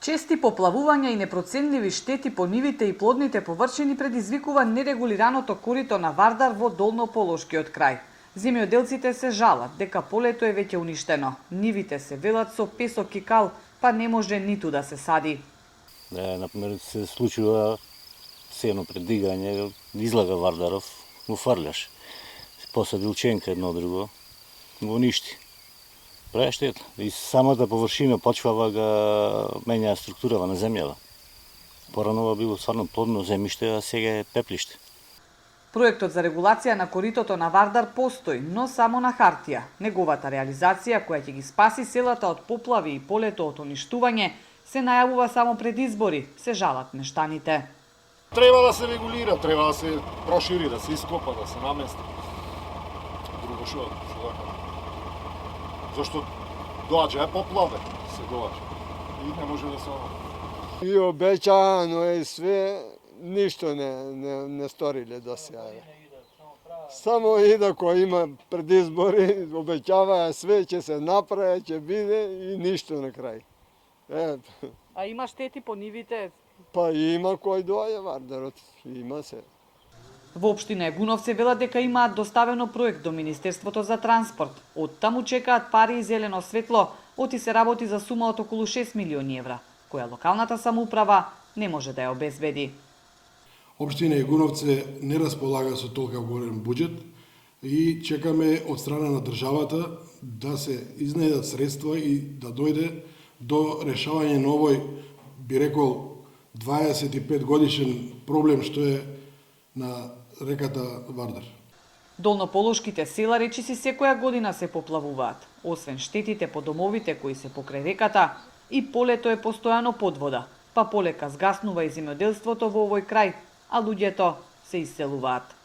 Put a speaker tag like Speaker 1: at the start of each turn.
Speaker 1: Чести поплавувања и непроценливи штети по нивите и плодните површини предизвикува нерегулираното корито на Вардар во Долнополошкиот крај. Земјоделците се жалат дека полето е веќе уништено. Нивите се велат со песок и кал, па не може ниту да се сади.
Speaker 2: Например, се случува сено предигање, излага Вардаров, го фрляш. Посадил ченка едно друго, го уништи. Прави штета. И самата површина почвава га менја структурава на земјава. Поранова било стварно плодно земјиште, а сега е пеплиште.
Speaker 1: Проектот за регулација на коритото на Вардар постои, но само на хартија. Неговата реализација, која ќе ги спаси селата од поплави и полето од уништување, се најавува само пред избори, се жалат мештаните.
Speaker 3: Треба да се регулира, треба да се прошири, да се ископа, да се намести. Друго што така. Зашто доаѓа поплаве, се доаѓа. И не може да се
Speaker 4: И обеќано е све, ништо не сториле до сега. Само и да кој има предизбори, обеќава све ќе се направи, ќе биде и ништо на крај.
Speaker 1: А има штети по нивите?
Speaker 4: Па има кој доаѓа Вардарот, има се.
Speaker 1: Во општина Егуновци велат дека имаат доставено проект до Министерството за транспорт. Од таму чекаат пари и зелено светло, оти се работи за сума од околу 6 милиони евра, која локалната самоуправа не може да ја обезбеди.
Speaker 5: Општина Егуновци не располага со толка голем буџет и чекаме од страна на државата да се изнајдат средства и да дојде до решавање на овој, би рекол, 25 годишен проблем што е на реката Вардар.
Speaker 1: Долнополошките села речиси секоја година се поплавуваат. Освен штетите по домовите кои се покрај реката, и полето е постојано под вода, па полека згаснува и земјоделството во овој крај, а луѓето се иселуваат.